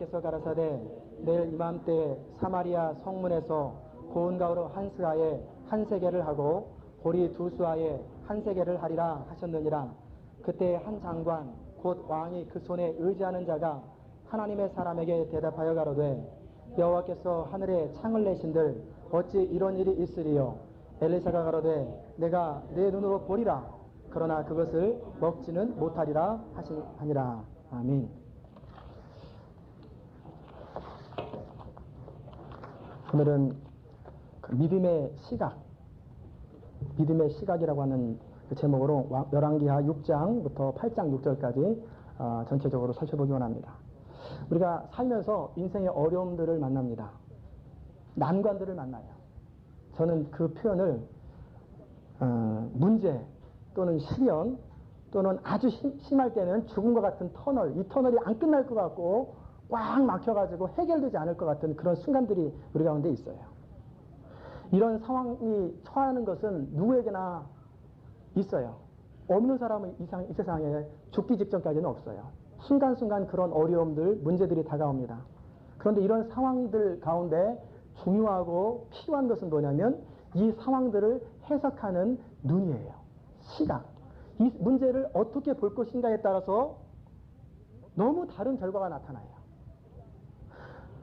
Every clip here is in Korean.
께서 가라사대 내일 이맘때 사마리아 성문에서 고운 가루로 한 스아에 한 세겔을 하고 보리 두 수아에 한 세겔을 하리라 하셨느니라. 그때 한 장관 곧 왕이 그 손에 의지하는 자가 하나님의 사람에게 대답하여 가로되 여호와께서 하늘에 창을 내신들 어찌 이런 일이 있으리요. 엘리사가 가로되 내가 내 눈으로 보리라. 그러나 그것을 먹지는 못하리라 하시니라. 아멘. 오늘은 그 믿음의 시각이라고 하는 그 제목으로 열왕기하 6장부터 8장 6절까지 전체적으로 살펴보기 원합니다. 우리가 살면서 인생의 어려움들을 만납니다. 난관들을 만나요. 저는 그 표현을 문제 또는 시련 또는 아주 심할 때는 죽음과 같은 터널, 이 터널이 안 끝날 것 같고 꽉 막혀가지고 해결되지 않을 것 같은 그런 순간들이 우리 가운데 있어요. 이런 상황이 처하는 것은 누구에게나 있어요. 없는 사람은 이 세상에 죽기 직전까지는 없어요. 순간순간 그런 어려움들, 문제들이 다가옵니다. 그런데 이런 상황들 가운데 중요하고 필요한 것은 뭐냐면 이 상황들을 해석하는 눈이에요. 시각. 이 문제를 어떻게 볼 것인가에 따라서 너무 다른 결과가 나타나요.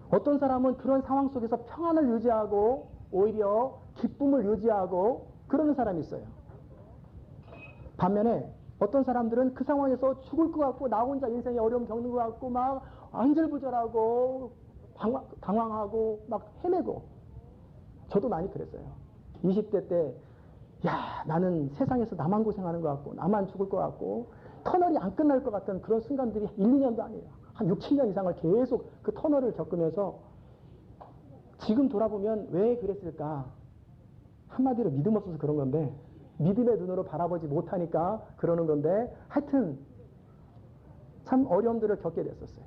어떤 사람은 그런 상황 속에서 평안을 유지하고 오히려 기쁨을 유지하고 그러는 사람이 있어요. 반면에 어떤 사람들은 그 상황에서 죽을 것 같고 나 혼자 인생에 어려움 겪는 것 같고 막 안절부절하고 당황하고 막 헤매고 저도 많이 그랬어요. 20대 때 야, 나는 세상에서 나만 고생하는 것 같고 나만 죽을 것 같고 터널이 안 끝날 것 같은 그런 순간들이 1, 2년도 아니에요. 한 6, 7년 이상을 계속 그 터널을 겪으면서 지금 돌아보면 왜 그랬을까? 한마디로 믿음 없어서 그런 건데 믿음의 눈으로 바라보지 못하니까 그러는 건데 하여튼 참 어려움들을 겪게 됐었어요.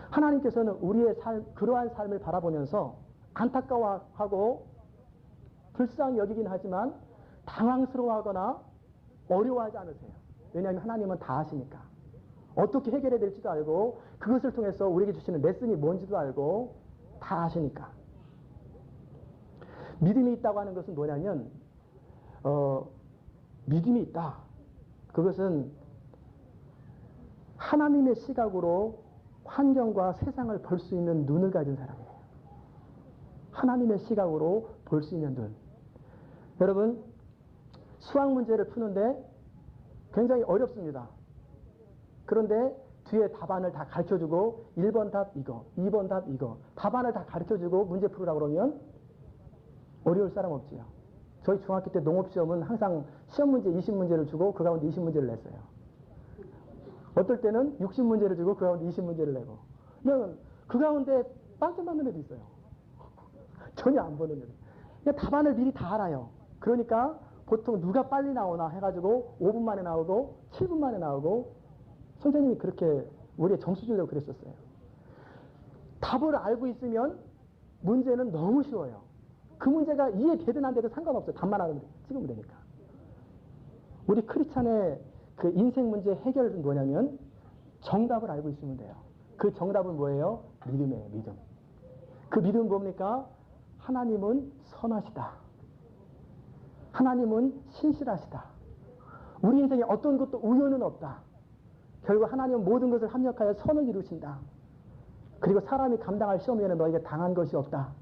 하나님께서는 우리의 그러한 삶을 바라보면서 안타까워하고 불쌍히 여기긴 하지만 당황스러워하거나 어려워하지 않으세요. 왜냐하면 하나님은 다 아시니까. 어떻게 해결해야 될지도 알고 그것을 통해서 우리에게 주시는 레슨이 뭔지도 알고 다 아시니까. 믿음이 있다고 하는 것은 뭐냐면 믿음이 있다. 그것은 하나님의 시각으로 환경과 세상을 볼 수 있는 눈을 가진 사람이에요. 하나님의 시각으로 볼 수 있는 눈. 여러분, 수학 문제를 푸는데 굉장히 어렵습니다. 그런데 뒤에 답안을 다 가르쳐주고 1번 답 이거, 2번 답 이거 답안을 다 가르쳐주고 문제 풀으라고 그러면 어려울 사람 없지요. 저희 중학교 때 농업시험은 항상 시험 문제 20문제를 주고 그 가운데 20문제를 냈어요. 어떨 때는 60문제를 주고 그 가운데 20문제를 내고 그 가운데 빵점 받는 애도 있어요. 전혀 안 보는 애들. 그러니까 답안을 미리 다 알아요. 그러니까 보통 누가 빨리 나오나 해가지고 5분 만에 나오고 7분 만에 나오고 선생님이 그렇게 우리의 점수 주려고 그랬었어요. 답을 알고 있으면 문제는 너무 쉬워요. 그 문제가 이해되든 안 되든 상관없어요. 답만 알면 찍으면 되니까. 우리 크리스찬의 그 인생 문제 해결은 뭐냐면 정답을 알고 있으면 돼요. 그 정답은 뭐예요? 믿음이에요. 믿음. 그 믿음은 뭡니까? 하나님은 선하시다. 하나님은 신실하시다. 우리 인생에 어떤 것도 우연은 없다. 결국 하나님은 모든 것을 합력하여 선을 이루신다. 그리고 사람이 감당할 시험에는 너에게 당한 것이 없다.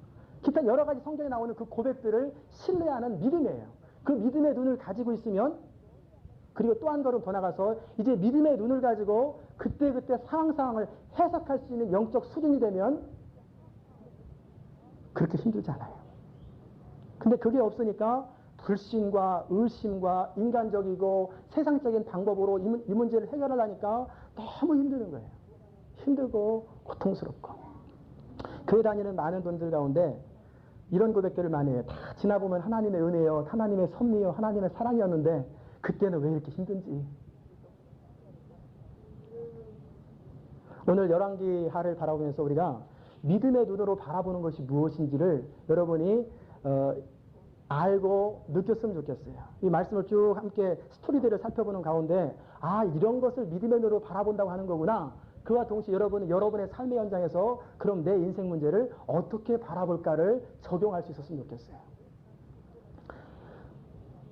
기타 여러 가지 성경에 나오는 그 고백들을 신뢰하는 믿음이에요. 그 믿음의 눈을 가지고 있으면 그리고 또 한 걸음 더 나가서 이제 믿음의 눈을 가지고 그때그때 상황을 해석할 수 있는 영적 수준이 되면 그렇게 힘들지 않아요. 근데 그게 없으니까 불신과 의심과 인간적이고 세상적인 방법으로 이 문제를 해결하려니까 너무 힘드는 거예요. 힘들고 고통스럽고. 교회 다니는 많은 분들 가운데 이런 고백들을 많이 해요. 다 지나보면 하나님의 은혜요, 하나님의 섭리요, 하나님의 사랑이었는데 그때는 왜 이렇게 힘든지. 오늘 열왕기하를 바라보면서 우리가 믿음의 눈으로 바라보는 것이 무엇인지를 여러분이 알고 느꼈으면 좋겠어요. 이 말씀을 쭉 함께 스토리들을 살펴보는 가운데 이런 것을 믿음의 눈으로 바라본다고 하는 거구나. 그와 동시에 여러분은 여러분의 삶의 현장에서 그럼 내 인생 문제를 어떻게 바라볼까를 적용할 수 있었으면 좋겠어요.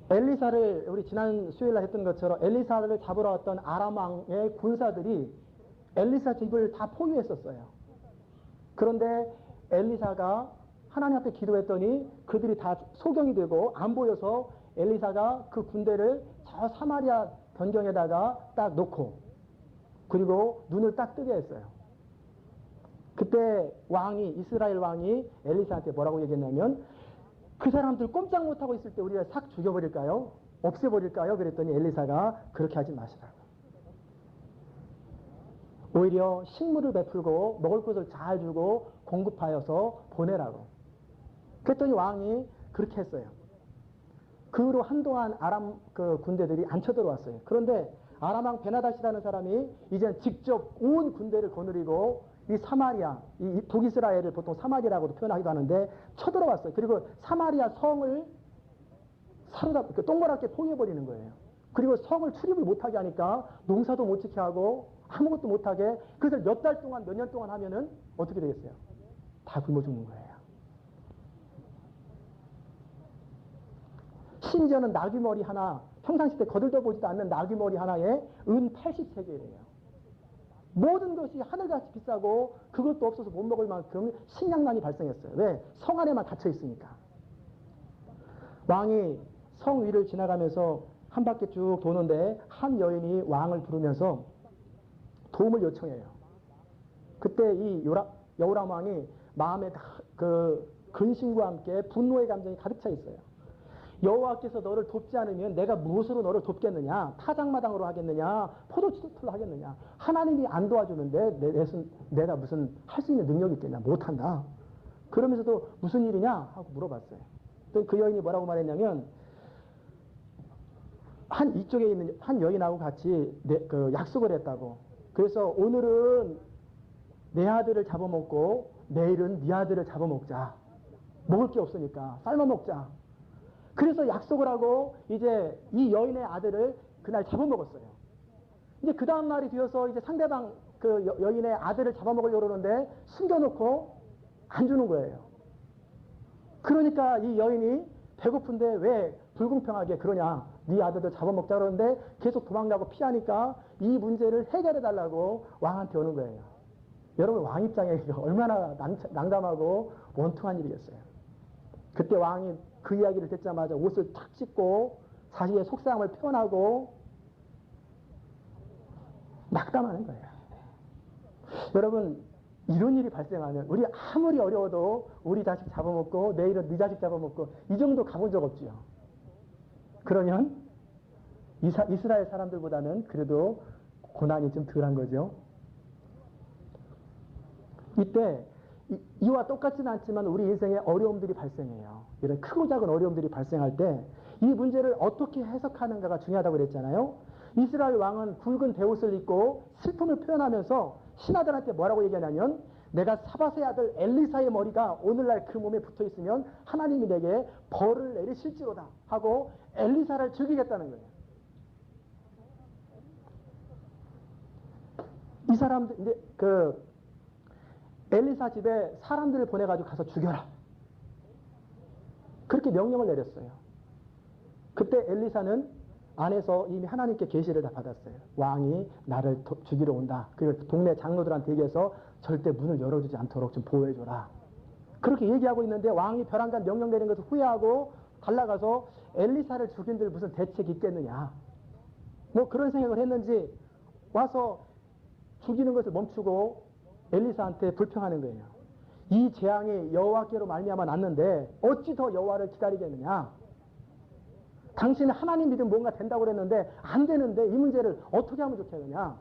엘리사를 우리 지난 수요일날 했던 것처럼 엘리사를 잡으러 왔던 아람 왕의 군사들이 엘리사 집을 다 포위했었어요. 그런데 엘리사가 하나님 앞에 기도했더니 그들이 다 소경이 되고 안 보여서 엘리사가 그 군대를 저 사마리아 변경에다가 딱 놓고 그리고 눈을 딱 뜨게 했어요. 그때 이스라엘 왕이 엘리사한테 뭐라고 얘기했냐면 그 사람들 꼼짝 못하고 있을 때 우리가 싹 죽여버릴까요? 없애버릴까요? 그랬더니 엘리사가 그렇게 하지 마시라고. 오히려 식물을 베풀고 먹을 것을 잘 주고 공급하여서 보내라고. 그랬더니 왕이 그렇게 했어요. 그 후로 한동안 아람 그 군대들이 안 쳐들어왔어요. 그런데 아람 왕 베나닷이라는 사람이 이제 직접 온 군대를 거느리고 이 사마리아, 이 북이스라엘을 보통 사마리아라고도 표현하기도 하는데 쳐들어왔어요. 그리고 사마리아 성을 사로잡고 동그랗게 포위해버리는 거예요. 그리고 성을 출입을 못하게 하니까 농사도 못 지게 하고 아무것도 못하게 그래서 몇 달 동안 몇 년 동안 하면은 어떻게 되겠어요? 다 굶어 죽는 거예요. 심지어는 나귀머리 하나, 평상시 때 거들떠 보지도 않는 나귀머리 하나에 은 80세겔이에요. 모든 것이 하늘같이 비싸고 그것도 없어서 못 먹을 만큼 식량난이 발생했어요. 왜? 성 안에만 닫혀 있으니까. 왕이 성 위를 지나가면서 한 바퀴 쭉 도는데 한 여인이 왕을 부르면서 도움을 요청해요. 그때 이 여호람 왕이 마음에 그 근심과 함께 분노의 감정이 가득 차 있어요. 여호와께서 너를 돕지 않으면 내가 무엇으로 너를 돕겠느냐? 타작마당으로 하겠느냐? 포도주로 하겠느냐? 하나님이 안 도와주는데 내가 무슨 할 수 있는 능력이 있겠냐? 못한다. 그러면서도 무슨 일이냐? 하고 물어봤어요. 또 그 여인이 뭐라고 말했냐면 이쪽에 있는 한 여인하고 같이 그 약속을 했다고. 그래서 오늘은 내 아들을 잡아먹고 내일은 네 아들을 잡아먹자. 먹을 게 없으니까 삶아 먹자. 그래서 약속을 하고 이제 이 여인의 아들을 그날 잡아먹었어요. 이제 그 다음 날이 되어서 이제 상대방 그 여인의 아들을 잡아먹으려고 그러는데 숨겨놓고 안 주는 거예요. 그러니까 이 여인이 배고픈데 왜 불공평하게 그러냐. 네 아들들 잡아먹자 그러는데 계속 도망가고 피하니까 이 문제를 해결해 달라고 왕한테 오는 거예요. 여러분 왕 입장에 얼마나 난감하고 원통한 일이겠어요. 그때 왕이 그 이야기를 듣자마자 옷을 탁 찢고 자신의 속상함을 표현하고 낙담하는 거예요. 여러분 이런 일이 발생하면 우리 아무리 어려워도 우리 자식 잡아먹고 내일은 네 자식 잡아먹고 이 정도 가본 적 없죠. 그러면 이스라엘 사람들보다는 그래도 고난이 좀 덜한 거죠. 이때 이와 똑같지는 않지만 우리 인생에 어려움들이 발생해요. 이런 크고 작은 어려움들이 발생할 때 이 문제를 어떻게 해석하는가가 중요하다고 그랬잖아요. 이스라엘 왕은 굵은 베옷을 입고 슬픔을 표현하면서 신하들한테 뭐라고 얘기하냐면 내가 사밧의 아들 엘리사의 머리가 오늘날 그 몸에 붙어 있으면 하나님이 내게 벌을 내리실지로다 하고 엘리사를 죽이겠다는 거예요. 이 사람들 이제 그 엘리사 집에 사람들을 보내가지고 가서 죽여라. 그렇게 명령을 내렸어요. 그때 엘리사는 안에서 이미 하나님께 계시를 다 받았어요. 왕이 나를 죽이러 온다. 그리고 동네 장로들한테 얘기해서 절대 문을 열어주지 않도록 좀 보호해줘라. 그렇게 얘기하고 있는데 왕이 벼랑간 명령 내린 것을 후회하고 달라가서 엘리사를 죽인들 무슨 대책이 있겠느냐. 뭐 그런 생각을 했는지 와서 죽이는 것을 멈추고 엘리사한테 불평하는 거예요. 이 재앙이 여호와께로 말미암아 났는데 어찌 더 여호와를 기다리겠느냐. 당신은 하나님 믿으면 뭔가 된다고 그랬는데 안 되는데 이 문제를 어떻게 하면 좋겠느냐.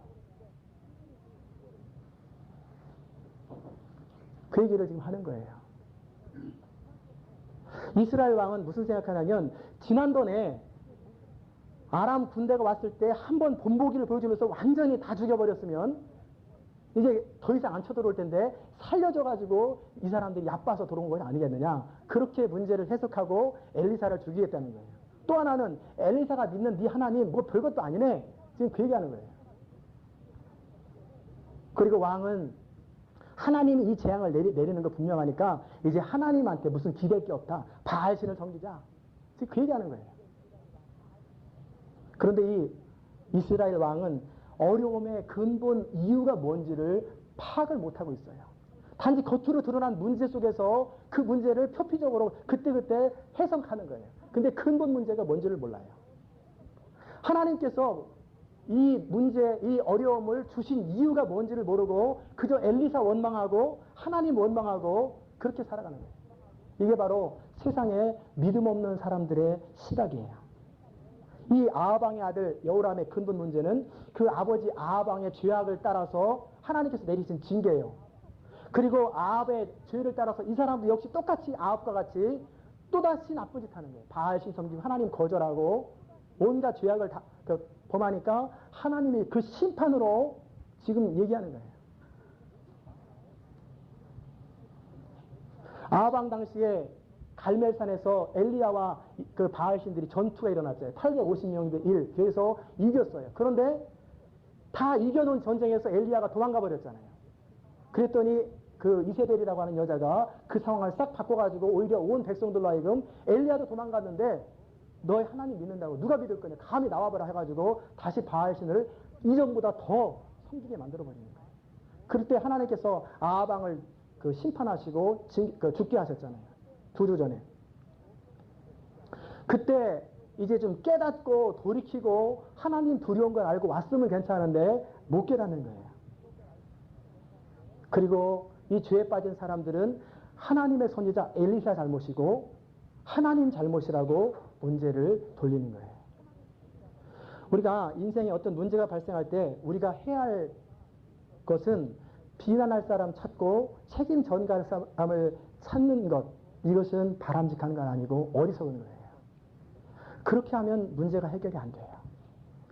그 얘기를 지금 하는 거예요. 이스라엘 왕은 무슨 생각하냐면 지난번에 아람 군대가 왔을 때 한 번 본보기를 보여주면서 완전히 다 죽여버렸으면 이제 더 이상 안 쳐들어올 텐데 살려줘가지고 이 사람들이 얕봐서 들어온 건 아니겠느냐. 그렇게 문제를 해석하고 엘리사를 죽이겠다는 거예요. 또 하나는 엘리사가 믿는 네 하나님 뭐 별것도 아니네. 지금 그 얘기하는 거예요. 그리고 왕은 하나님이 이 재앙을 내리는 거 분명하니까 이제 하나님한테 무슨 기댈 게 없다. 바알신을 섬기자. 지금 그 얘기하는 거예요. 그런데 이 이스라엘 왕은 어려움의 근본 이유가 뭔지를 파악을 못하고 있어요. 단지 겉으로 드러난 문제 속에서 그 문제를 표피적으로 그때그때 해석하는 거예요. 근데 근본 문제가 뭔지를 몰라요. 하나님께서 이 문제, 이 어려움을 주신 이유가 뭔지를 모르고 그저 엘리사 원망하고 하나님 원망하고 그렇게 살아가는 거예요. 이게 바로 세상에 믿음 없는 사람들의 시각이에요. 이 아하방의 아들 여호람의 근본 문제는 그 아버지 아하방의 죄악을 따라서 하나님께서 내리신 징계예요. 그리고 아합의 죄를 따라서 이 사람도 역시 똑같이 아합과 같이 또다시 나쁜 짓 하는 거예요. 바알신 섬기고 하나님 거절하고 온갖 죄악을 다 범하니까 하나님이 그 심판으로 지금 얘기하는 거예요. 아하방 당시에 갈멜산에서 엘리야와 그 바알신들이 전투가 일어났어요. 850명대 1. 그래서 이겼어요. 그런데 다 이겨놓은 전쟁에서 엘리야가 도망가 버렸잖아요. 그랬더니 그 이세벨이라고 하는 여자가 그 상황을 싹 바꿔가지고 오히려 온 백성들로 하여금 엘리야도 도망갔는데 너희 하나님 믿는다고 누가 믿을 거냐 감히 나와보라 해가지고 다시 바알신을 이전보다 더 섬기게 만들어버리는 거예요. 그럴 때 하나님께서 아하방을 그 심판하시고 죽게 하셨잖아요. 2주 전에. 그때 이제 좀 깨닫고 돌이키고 하나님 두려운 걸 알고 왔으면 괜찮은데 못 깨닫는 거예요. 그리고 이 죄에 빠진 사람들은 하나님의 선지자 엘리사 잘못이고 하나님 잘못이라고 문제를 돌리는 거예요. 우리가 인생에 어떤 문제가 발생할 때 우리가 해야 할 것은 비난할 사람 찾고 책임 전가할 사람을 찾는 것, 이것은 바람직한 건 아니고 어리석은 거예요. 그렇게 하면 문제가 해결이 안 돼요.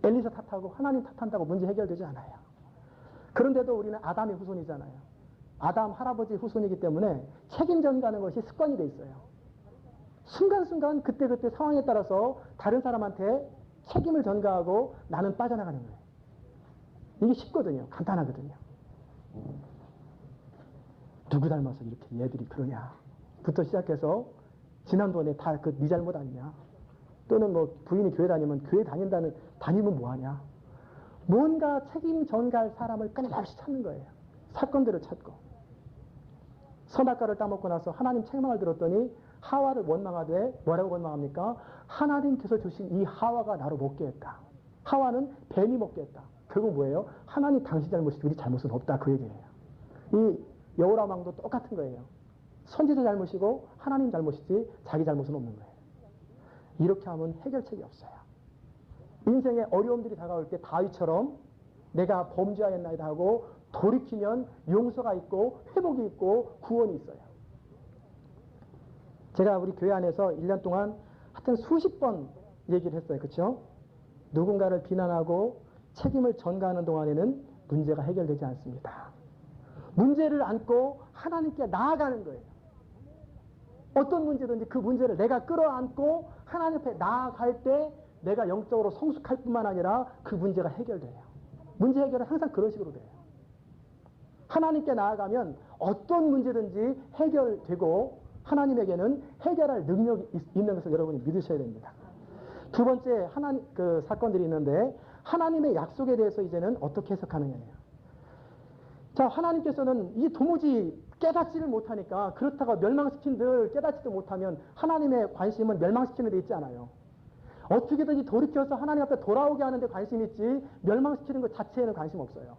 엘리사 탓하고 하나님 탓한다고 문제 해결되지 않아요. 그런데도 우리는 아담의 후손이잖아요. 아담 할아버지 후손이기 때문에 책임 전가하는 것이 습관이 돼 있어요. 순간순간 그때그때 상황에 따라서 다른 사람한테 책임을 전가하고 나는 빠져나가는 거예요. 이게 쉽거든요. 간단하거든요. 누구 닮아서 이렇게 얘들이 그러냐 부터 시작해서 지난번에 다 그 네 잘못 아니냐, 또는 뭐 부인이 교회 다니면 교회 다니면 뭐하냐, 뭔가 책임 전가할 사람을 끊임없이 찾는 거예요. 사건들을 찾고. 선악과를 따먹고 나서 하나님 책망을 들었더니 하와를 원망하되 뭐라고 원망합니까? 하나님께서 주신 이 하와가 나로 먹게 했다. 하와는 뱀이 먹게 했다. 결국 뭐예요? 하나님 당신 잘못이지 우리 잘못은 없다. 그 얘기예요. 이 여호람 왕도 똑같은 거예요. 선지자 잘못이고 하나님 잘못이지 자기 잘못은 없는 거예요. 이렇게 하면 해결책이 없어요. 인생에 어려움들이 다가올 때 다윗처럼 내가 범죄하였나이다 하고 돌이키면 용서가 있고 회복이 있고 구원이 있어요. 제가 우리 교회 안에서 1년 동안 하여튼 수십 번 얘기를 했어요. 그렇죠? 누군가를 비난하고 책임을 전가하는 동안에는 문제가 해결되지 않습니다. 문제를 안고 하나님께 나아가는 거예요. 어떤 문제든지 그 문제를 내가 끌어안고 하나님 앞에 나아갈 때 내가 영적으로 성숙할 뿐만 아니라 그 문제가 해결돼요. 문제 해결은 항상 그런 식으로 돼요. 하나님께 나아가면 어떤 문제든지 해결되고 하나님에게는 해결할 능력이 있는 것을 여러분이 믿으셔야 됩니다. 두 번째 그 사건들이 있는데 하나님의 약속에 대해서 이제는 어떻게 해석하느냐예요. 자, 하나님께서는 이 도무지 깨닫지를 못하니까 그렇다고 멸망시킨들 깨닫지도 못하면 하나님의 관심은 멸망시키는 데 있지 않아요. 어떻게든지 돌이켜서 하나님 앞에 돌아오게 하는 데 관심이 있지 멸망시키는 것 자체에는 관심 없어요.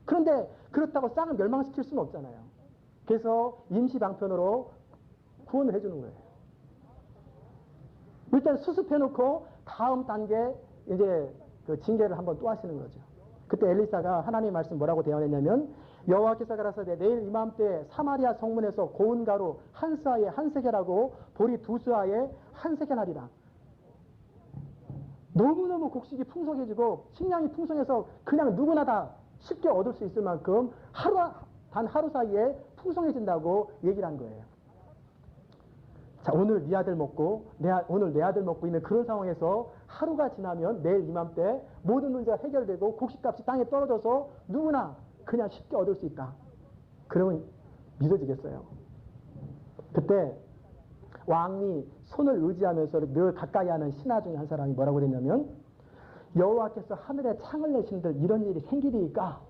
그런데 그렇다고 싹을 멸망시킬 수는 없잖아요. 그래서 임시방편으로 구원을 해주는 거예요. 일단 수습해놓고 다음 단계 이제 그 징계를 한번 또 하시는 거죠. 그때 엘리사가 하나님의 말씀 뭐라고 대언했냐면 여호와께서 가라사대 내일 이맘때 사마리아 성문에서 고운 가루 한 스아에 한 세겔하고 보리 두 스아에 한 세겔 하리라. 너무너무 곡식이 풍성해지고 식량이 풍성해서 그냥 누구나 다 쉽게 얻을 수 있을 만큼 단 하루 사이에 풍성해진다고 얘기를 한 거예요. 자, 오늘 네 아들 먹고 오늘 내 아들 먹고 있는 그런 상황에서 하루가 지나면 내일 이맘때 모든 문제가 해결되고 곡식값이 땅에 떨어져서 누구나 그냥 쉽게 얻을 수 있다. 그러면 믿어지겠어요? 그때 왕이 손을 의지하면서 늘 가까이 하는 신하 중에 한 사람이 뭐라고 그랬냐면, 여호와께서 하늘에 창을 내신들 이런 일이 생기리까?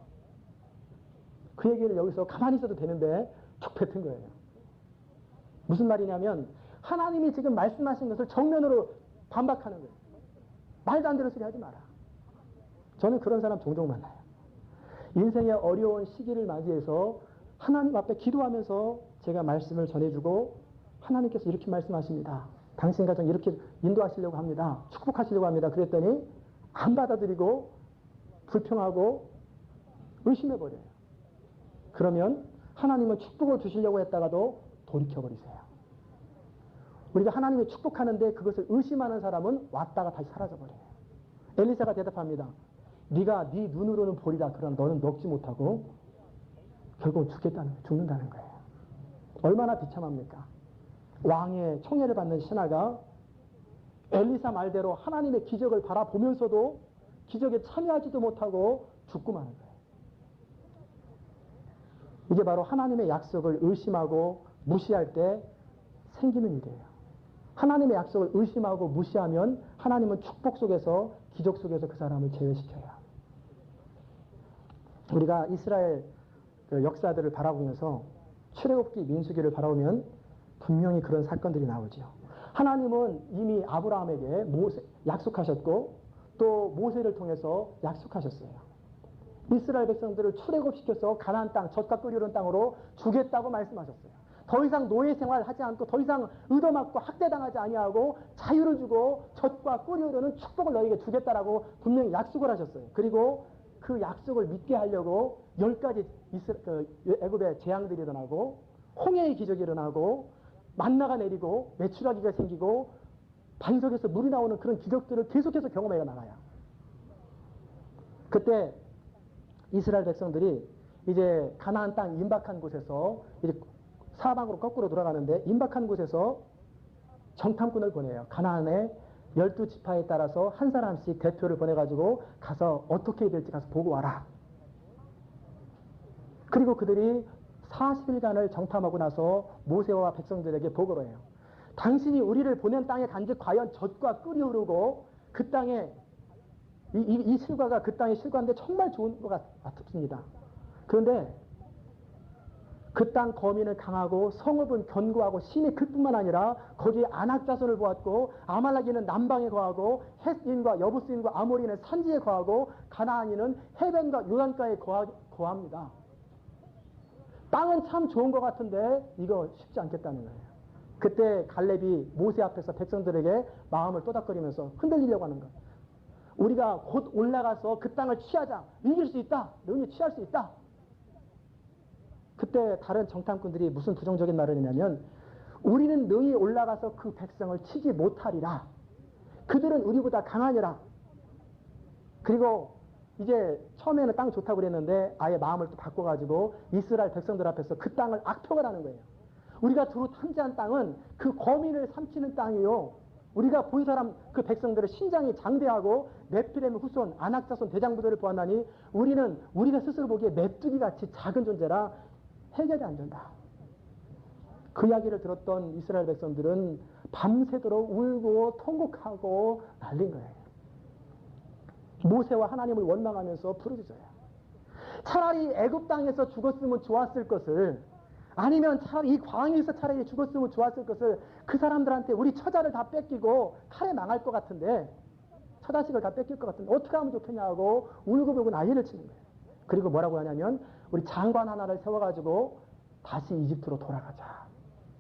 그 얘기를 여기서 가만히 있어도 되는데 툭 뱉은 거예요. 무슨 말이냐면, 하나님이 지금 말씀하신 것을 정면으로 반박하는 거예요. 말도 안 되는 소리 하지 마라. 저는 그런 사람 종종 만나요. 인생의 어려운 시기를 맞이해서 하나님 앞에 기도하면서 제가 말씀을 전해주고, 하나님께서 이렇게 말씀하십니다. 당신 가정 이렇게 인도하시려고 합니다. 축복하시려고 합니다. 그랬더니 안 받아들이고 불평하고 의심해버려요. 그러면 하나님은 축복을 주시려고 했다가도 돌이켜버리세요. 우리가 하나님이 축복하는데 그것을 의심하는 사람은 왔다가 다시 사라져버려요. 엘리사가 대답합니다. 네가 네 눈으로는 보리라. 그러나 너는 먹지 못하고 결국은 죽는다는 거예요. 얼마나 비참합니까? 왕의 총애를 받는 신하가 엘리사 말대로 하나님의 기적을 바라보면서도 기적에 참여하지도 못하고 죽고 마는 거예요. 이게 바로 하나님의 약속을 의심하고 무시할 때 생기는 일이에요. 하나님의 약속을 의심하고 무시하면 하나님은 축복 속에서, 기적 속에서 그 사람을 제외시켜요. 우리가 이스라엘 역사들을 바라보면서 출애굽기, 민수기를 바라보면 분명히 그런 사건들이 나오죠. 하나님은 이미 아브라함에게 약속하셨고 또 모세를 통해서 약속하셨어요. 이스라엘 백성들을 출애굽시켜서 가나안 땅, 젖과 꿀이 흐르는 땅으로 주겠다고 말씀하셨어요. 더 이상 노예 생활하지 않고 더 이상 의도맞고 학대당하지 아니하고 자유를 주고 젖과 꿀이 흐르는 축복을 너에게 주겠다라고 분명히 약속을 하셨어요. 그리고 그 약속을 믿게 하려고 10가지 애굽의 재앙들이 일어나고 홍해의 기적이 일어나고 만나가 내리고 메추라기가 생기고 반석에서 물이 나오는 그런 기적들을 계속해서 경험해 나가요. 그때 이스라엘 백성들이 이제 가나안 땅 임박한 곳에서 이제 사방으로 거꾸로 돌아가는데 임박한 곳에서 정탐꾼을 보내요. 가나안의 12지파에 따라서 한 사람씩 대표를 보내가지고 가서 어떻게 해야 될지 가서 보고 와라. 그리고 그들이 40일간을 정탐하고 나서 모세와 백성들에게 보고를 해요. 당신이 우리를 보낸 땅에 간즉 과연 젖과 꿀이 흐르고 그 땅에 이 실과가 그 땅의 실과인데 정말 좋은 것 같습니다. 그런데 그 땅 거민은 강하고 성읍은 견고하고 심히 그뿐만 아니라 거기에 아낙 자손을 보았고 아말렉인은 남방에 거하고 헷인과 여부스인과 아모리는 산지에 거하고 가나안인은 해변과 요단가에 거합니다. 땅은 참 좋은 것 같은데 이거 쉽지 않겠다는 거예요. 그때 갈렙이 모세 앞에서 백성들에게 마음을 또닥거리면서 흔들리려고 하는 거예요. 우리가 곧 올라가서 그 땅을 취하자. 이길 수 있다. 능히 취할 수 있다. 그때 다른 정탐꾼들이 무슨 부정적인 말을 했냐면 우리는 능히 올라가서 그 백성을 치지 못하리라. 그들은 우리보다 강하니라. 그리고 이제 처음에는 땅 좋다고 그랬는데 아예 마음을 또 바꿔가지고 이스라엘 백성들 앞에서 그 땅을 악평을 하는 거예요. 우리가 두루 탐지한 땅은 그 거민을 삼키는 땅이요. 우리가 본 사람 그 백성들의 신장이 장대하고 네피렘 후손, 아낙자손 대장부들을 보았나니 우리는 우리가 스스로 보기에 메뚜기같이 작은 존재라 해결이 안 된다. 그 이야기를 들었던 이스라엘 백성들은 밤새도록 울고 통곡하고 난린 거예요. 모세와 하나님을 원망하면서 부르짖어요. 차라리 애굽 땅에서 죽었으면 좋았을 것을 아니면 차라리 이 광야에서 차라리 죽었으면 좋았을 것을 그 사람들한테 우리 처자를 다 뺏기고 칼에 망할 것 같은데 처자식을 다 뺏길 것 같은데 어떻게 하면 좋겠냐고 울고불고 난리를 치는 거예요. 그리고 뭐라고 하냐면 우리 장관 하나를 세워가지고 다시 이집트로 돌아가자.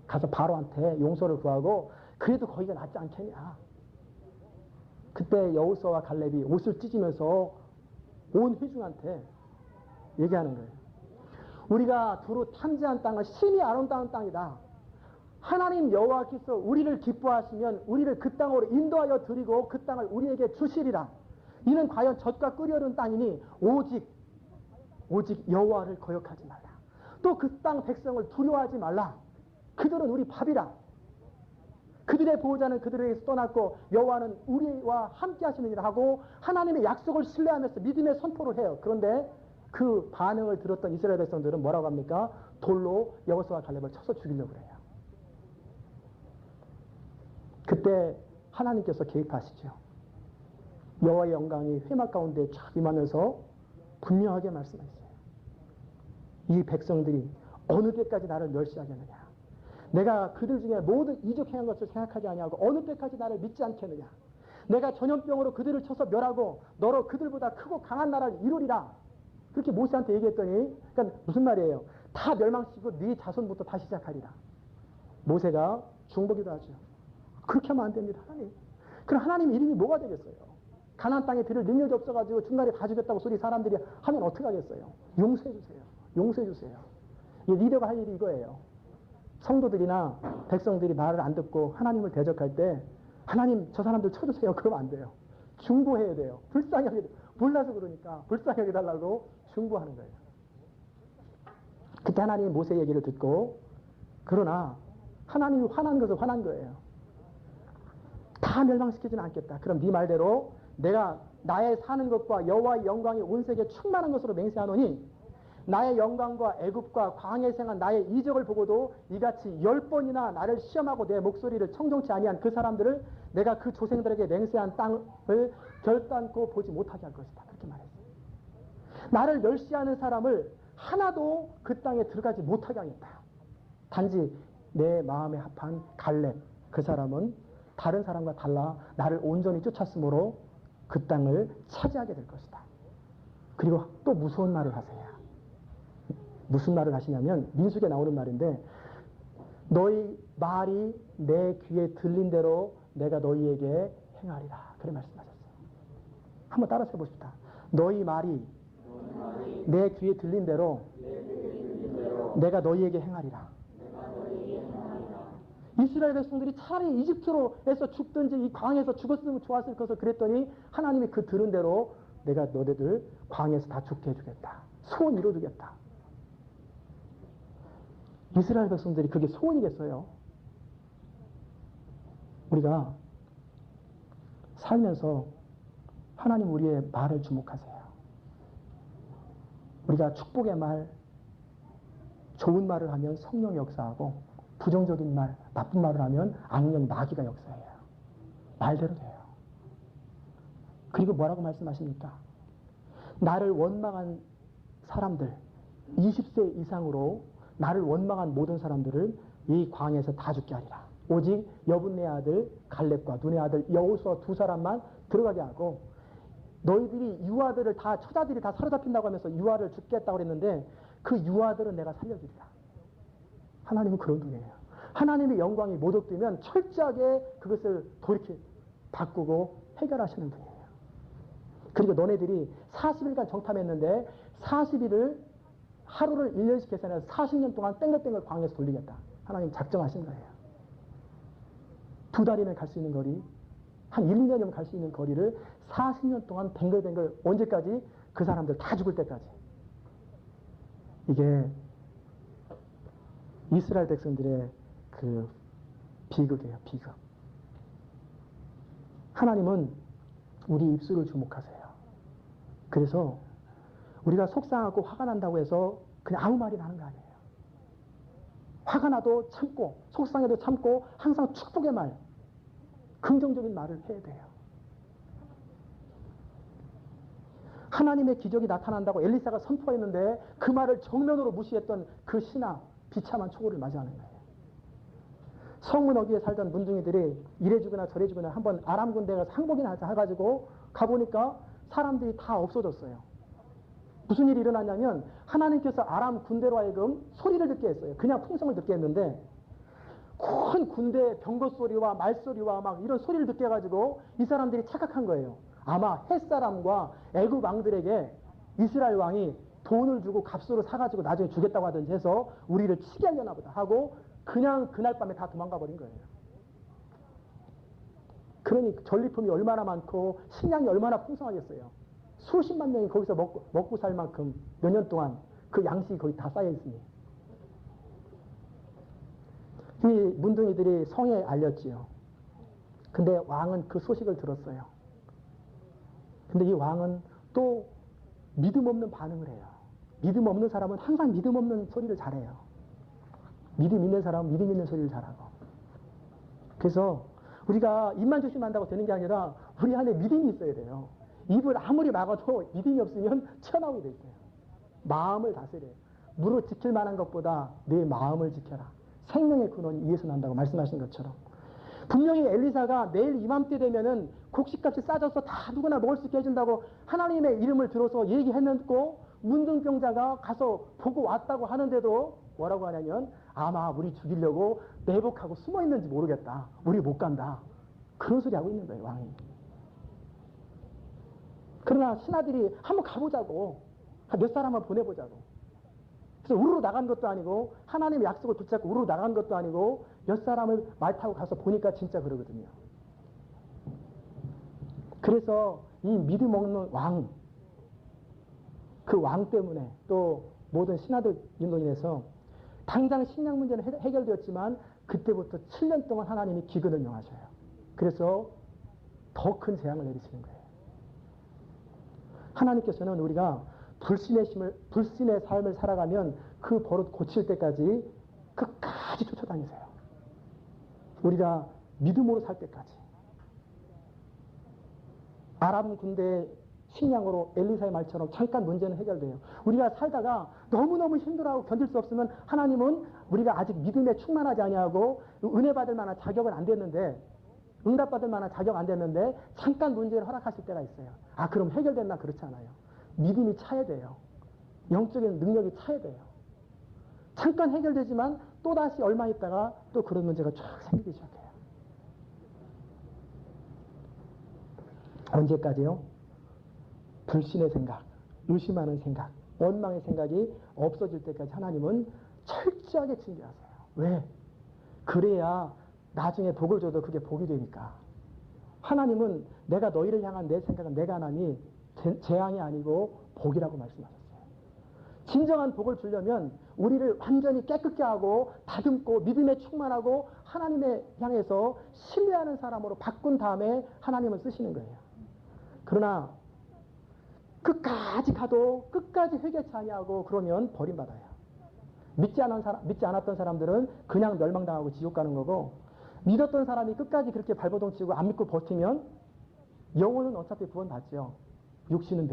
가서 바로한테 용서를 구하고 그래도 거기가 낫지 않겠냐. 그때 여호수아와 갈렙이 옷을 찢으면서 온 회중한테 얘기하는 거예요. 우리가 두루 탐지한 땅은 심히 아름다운 땅이다. 하나님 여호와께서 우리를 기뻐하시면 우리를 그 땅으로 인도하여 드리고 그 땅을 우리에게 주시리라. 이는 과연 젖과 꿀이 흐르는 땅이니 오직 여호와를 거역하지 말라. 또 그 땅 백성을 두려워하지 말라. 그들은 우리 밥이라. 그들의 보호자는 그들에게서 떠났고 여호와는 우리와 함께 하시느니라 하고 하나님의 약속을 신뢰하면서 믿음의 선포를 해요. 그런데 그 반응을 들었던 이스라엘 백성들은 뭐라고 합니까? 돌로 여호수아와 갈렙을 쳐서 죽이려고 그래요. 그때 하나님께서 개입하시죠. 여호와의 영광이 회막 가운데 쫙 임하면서 분명하게 말씀하셨어요. 이 백성들이 어느 때까지 나를 멸시하겠느냐. 내가 그들 중에 모든 이적 행한 것을 생각하지 아니하고 어느 때까지 나를 믿지 않겠느냐. 내가 전염병으로 그들을 쳐서 멸하고 너로 그들보다 크고 강한 나라를 이루리라. 그렇게 모세한테 얘기했더니 그러니까 무슨 말이에요? 다 멸망시키고 네 자손부터 다시 시작하리라. 모세가 중보기도 하죠. 그렇게 하면 안 됩니다. 하나님. 그럼 하나님 이름이 뭐가 되겠어요? 가나안 땅에 들을 능력이 없어가지고 중간에 다 죽였다고 소리 사람들이 하면 어떻게 하겠어요? 용서해 주세요. 용서해 주세요. 리더가 할 일이 이거예요. 성도들이나 백성들이 말을 안 듣고 하나님을 대적할 때 하나님 저 사람들 쳐주세요. 그러면 안 돼요. 중보해야 돼요. 불쌍하게 몰라서 그러니까 불쌍하게 달라고 중보하는 거예요. 그때 하나님이 모세 얘기를 듣고 그러나 하나님이 화난 것은 화난 거예요. 다 멸망시키지는 않겠다. 그럼 네 말대로 내가 나의 사는 것과 여호와의 영광이 온 세계에 충만한 것으로 맹세하노니 나의 영광과 애굽과 광야에 생한 나의 이적을 보고도 이같이 10번이나 나를 시험하고 내 목소리를 청종치 아니한 그 사람들을 내가 그 조상들에게 맹세한 땅을 결단코 보지 못하게 할 것이다. 그렇게 말했어요. 나를 멸시하는 사람을 하나도 그 땅에 들어가지 못하게 하겠다. 단지 내 마음에 합한 갈렙, 그 사람은 다른 사람과 달라 나를 온전히 쫓았으므로 그 땅을 차지하게 될 것이다. 그리고 또 무서운 말을 하세요. 무슨 말을 하시냐면 민수기에 나오는 말인데 너희 말이 내 귀에 들린 대로 내가 너희에게 행하리라. 그렇게 말씀하셨어요. 한번 따라서 해보십시다. 너희 말이 내 귀에 들린 대로 내가 너희에게 행하리라. 이스라엘 백성들이 차라리 이집트로에서 죽든지 이 광야에서 죽었으면 좋았을 것을 그랬더니 하나님이 그 들은 대로 내가 너희들 광야에서 다 죽게 해주겠다. 소원 이루어주겠다. 이스라엘 백성들이 그게 소원이겠어요? 우리가 살면서 하나님 우리의 말을 주목하세요. 우리가 축복의 말, 좋은 말을 하면 성령이 역사하고 부정적인 말, 나쁜 말을 하면 악령, 마귀가 역사해요. 말대로 돼요. 그리고 뭐라고 말씀하십니까? 나를 원망한 사람들, 20세 이상으로 나를 원망한 모든 사람들을 이 광야에서 다 죽게 하리라. 오직 여분네 아들 갈렙과 눈의 아들 여호수아 두 사람만 들어가게 하고 너희들이 유아들을 다 처자들이 다 사로잡힌다고 하면서 유아를 죽겠다고 그랬는데 그 유아들은 내가 살려주리라. 하나님은 그런 분이에요. 하나님의 영광이 모독되면 철저하게 그것을 돌이켜 바꾸고 해결하시는 분이에요. 그리고 너네들이 40일간 정탐했는데 40일을 하루를 1년씩 계산해서 40년 동안 땡글땡글 광야에서 돌리겠다. 하나님 작정하신 거예요. 2달이면 갈 수 있는 거리, 한 1, 2년이면 갈 수 있는 거리를 40년 동안 뱅글뱅글 언제까지? 그 사람들 다 죽을 때까지. 이게 이스라엘 백성들의 그 비극이에요. 비극. 하나님은 우리 입술을 주목하세요. 그래서 우리가 속상하고 화가 난다고 해서 그냥 아무 말이나 하는 거 아니에요. 화가 나도 참고 속상해도 참고 항상 축복의 말, 긍정적인 말을 해야 돼요. 하나님의 기적이 나타난다고 엘리사가 선포했는데 그 말을 정면으로 무시했던 그 신하 비참한 초고를 맞이하는 거예요. 성문 어귀에 살던 문둥이들이 이래 주거나 저래 주거나 한번 아람 군대에 가서 항복이나 하자 해가지고 가보니까 사람들이 다 없어졌어요. 무슨 일이 일어났냐면 하나님께서 아람 군대로 하여금 소리를 듣게 했어요. 그냥 풍성을 듣게 했는데 큰 군대 병거 소리와 말소리와 막 이런 소리를 듣게 해가지고 이 사람들이 착각한 거예요. 아마 햇사람과 애굽 왕들에게 이스라엘 왕이 돈을 주고 값으로 사가지고 나중에 주겠다고 하든지 해서 우리를 치게 하려나 보다 하고 그냥 그날 밤에 다 도망가 버린 거예요. 그러니 전리품이 얼마나 많고 식량이 얼마나 풍성하겠어요. 수십만 명이 거기서 먹고 살 만큼 몇 년 동안 그 양식이 거의 다 쌓여 있으니. 이 문둥이들이 성에 알렸지요. 근데 왕은 그 소식을 들었어요. 근데 이 왕은 또 믿음 없는 반응을 해요. 믿음 없는 사람은 항상 믿음 없는 소리를 잘해요. 믿음 있는 사람은 믿음 있는 소리를 잘하고. 그래서 우리가 입만 조심한다고 되는 게 아니라 우리 안에 믿음이 있어야 돼요. 입을 아무리 막아도 믿음이 없으면 튀어나오게 돼 있어요. 마음을 다스려요. 물을 지킬 만한 것보다 내 마음을 지켜라. 생명의 근원이 이에서 난다고 말씀하신 것처럼. 분명히 엘리사가 내일 이맘때 되면은 곡식값이 싸져서 다 누구나 먹을 수 있게 해준다고 하나님의 이름을 들어서 얘기했는고 문둥병자가 가서 보고 왔다고 하는데도 뭐라고 하냐면 아마 우리 죽이려고 내복하고 숨어 있는지 모르겠다. 우리 못 간다. 그런 소리 하고 있는 거예요, 왕이. 그러나 신하들이 한번 가보자고. 몇 사람만 보내보자고. 그래서 우르르 나간 것도 아니고 하나님의 약속을 붙잡고 우르르 나간 것도 아니고 몇 사람을 말 타고 가서 보니까 진짜 그러거든요. 그래서 이 믿음 없는 왕, 그 왕 때문에 또 모든 신하들 인도로 인해서 당장 식량 문제는 해결되었지만 그때부터 7년 동안 하나님이 기근을 명하셔요. 그래서 더 큰 재앙을 내리시는 거예요. 하나님께서는 우리가 불신의 삶을 살아가면 그 버릇 고칠 때까지 끝까지 쫓아다니세요. 우리가 믿음으로 살 때까지. 아람 군대의 식량으로 엘리사의 말처럼 잠깐 문제는 해결돼요. 우리가 살다가 너무너무 힘들어하고 견딜 수 없으면 하나님은 우리가 아직 믿음에 충만하지 아니하고 은혜 받을 만한 자격은 안 됐는데 응답받을 만한 자격 안 됐는데 잠깐 문제를 허락하실 때가 있어요. 아, 그럼 해결됐나? 그렇지 않아요. 믿음이 차야 돼요. 영적인 능력이 차야 돼요. 잠깐 해결되지만 또다시 얼마 있다가 또 그런 문제가 쫙 생기기 시작해요. 언제까지요? 불신의 생각, 의심하는 생각, 원망의 생각이 없어질 때까지 하나님은 철저하게 징계하세요. 왜? 그래야 나중에 복을 줘도 그게 복이 되니까. 하나님은 내가 너희를 향한 내 생각은 내가 하나니 재앙이 아니고 복이라고 말씀하셨어요. 진정한 복을 주려면 우리를 완전히 깨끗게 하고 다듬고 믿음에 충만하고 하나님에 향해서 신뢰하는 사람으로 바꾼 다음에 하나님을 쓰시는 거예요. 그러나 끝까지 가도 끝까지 회개치 아니하고 그러면 버림받아요. 믿지 않았던 사람들은 그냥 멸망당하고 지옥 가는 거고 믿었던 사람이 끝까지 그렇게 발버둥 치고 안 믿고 버티면 영혼은 어차피 구원받죠. 육신은